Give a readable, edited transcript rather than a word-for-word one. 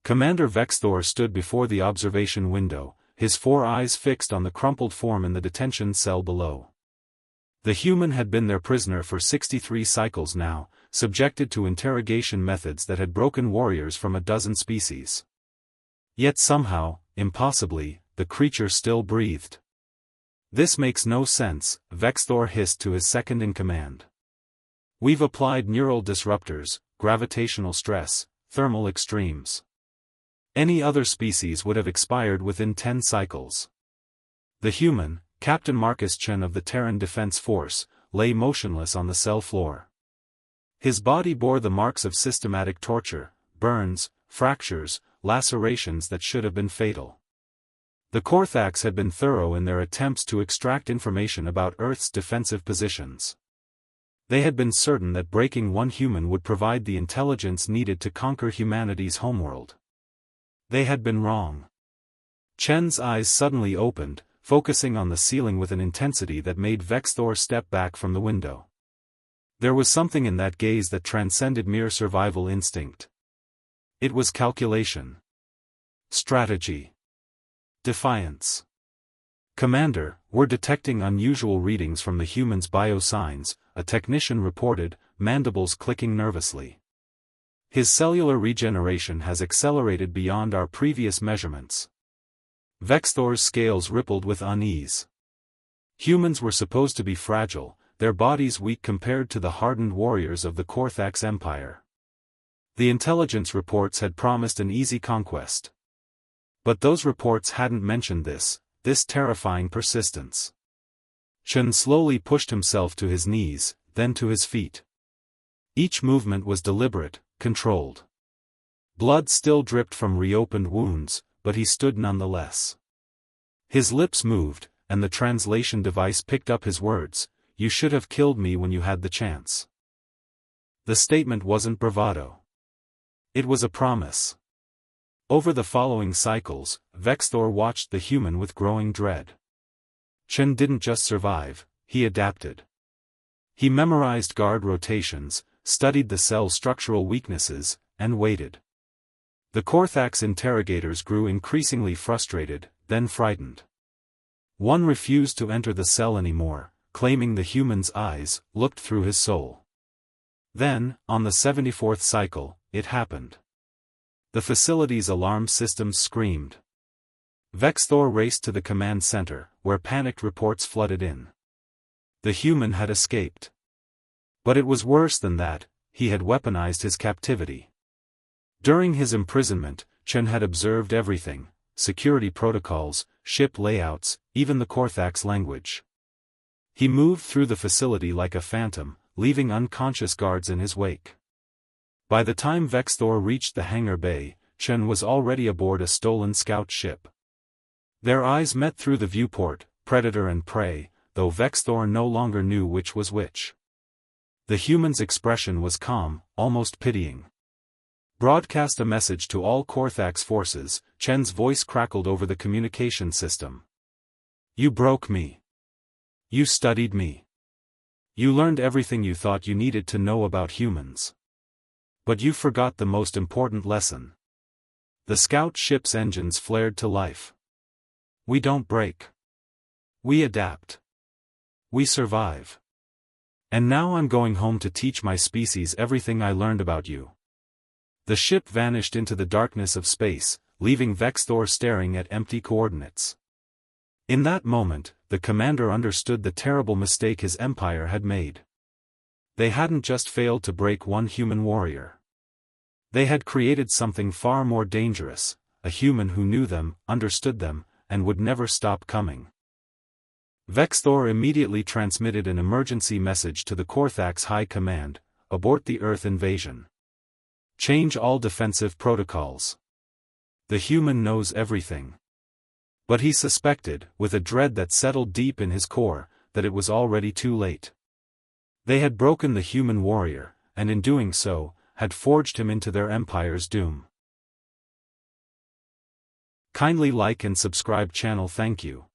Commander Vexthor stood before the observation window, his 4 eyes fixed on the crumpled form in the detention cell below. The human had been their prisoner for 63 cycles now, subjected to interrogation methods that had broken warriors from a dozen species. Yet somehow, impossibly, the creature still breathed. "This makes no sense," Vexthor hissed to his second-in-command. "We've applied neural disruptors, gravitational stress, thermal extremes. Any other species would have expired within 10 cycles." The human, Captain Marcus Chen of the Terran Defense Force, lay motionless on the cell floor. His body bore the marks of systematic torture, burns, fractures, lacerations that should have been fatal. The Korthax had been thorough in their attempts to extract information about Earth's defensive positions. They had been certain that breaking one human would provide the intelligence needed to conquer humanity's homeworld. They had been wrong. Chen's eyes suddenly opened, focusing on the ceiling with an intensity that made Vexthor step back from the window. There was something in that gaze that transcended mere survival instinct. It was calculation. Strategy. Defiance. "Commander, we're detecting unusual readings from the human's biosigns," a technician reported, mandibles clicking nervously. "His cellular regeneration has accelerated beyond our previous measurements." Vexthor's scales rippled with unease. Humans were supposed to be fragile, their bodies weak compared to the hardened warriors of the Korthax Empire. The intelligence reports had promised an easy conquest. But those reports hadn't mentioned this terrifying persistence. Chen slowly pushed himself to his knees, then to his feet. Each movement was deliberate, controlled. Blood still dripped from reopened wounds, but he stood nonetheless. His lips moved, and the translation device picked up his words, "You should have killed me when you had the chance." The statement wasn't bravado. It was a promise. Over the following cycles, Vexthor watched the human with growing dread. Chen didn't just survive, he adapted. He memorized guard rotations, studied the cell's structural weaknesses, and waited. The Korthax interrogators grew increasingly frustrated, then frightened. One refused to enter the cell anymore, claiming the human's eyes looked through his soul. Then, on the 74th cycle, it happened. The facility's alarm systems screamed. Vexthor raced to the command center, where panicked reports flooded in. The human had escaped. But it was worse than that, he had weaponized his captivity. During his imprisonment, Chen had observed everything: security protocols, ship layouts, even the Korthax language. He moved through the facility like a phantom, leaving unconscious guards in his wake. By the time Vexthor reached the hangar bay, Chen was already aboard a stolen scout ship. Their eyes met through the viewport, predator and prey, though Vexthor no longer knew which was which. The human's expression was calm, almost pitying. "Broadcast a message to all Korthax forces," Chen's voice crackled over the communication system. "You broke me. You studied me. You learned everything you thought you needed to know about humans. But you forgot the most important lesson." The scout ship's engines flared to life. "We don't break. We adapt. We survive. And now I'm going home to teach my species everything I learned about you." The ship vanished into the darkness of space, leaving Vexthor staring at empty coordinates. In that moment, the commander understood the terrible mistake his empire had made. They hadn't just failed to break one human warrior. They had created something far more dangerous, a human who knew them, understood them, and would never stop coming. Vexthor immediately transmitted an emergency message to the Korthax High Command: "Abort the Earth invasion. Change all defensive protocols." The human knows everything. But he suspected, with a dread that settled deep in his core, that it was already too late. They had broken the human warrior, and in doing so, had forged him into their empire's doom. Kindly like and subscribe channel. Thank you.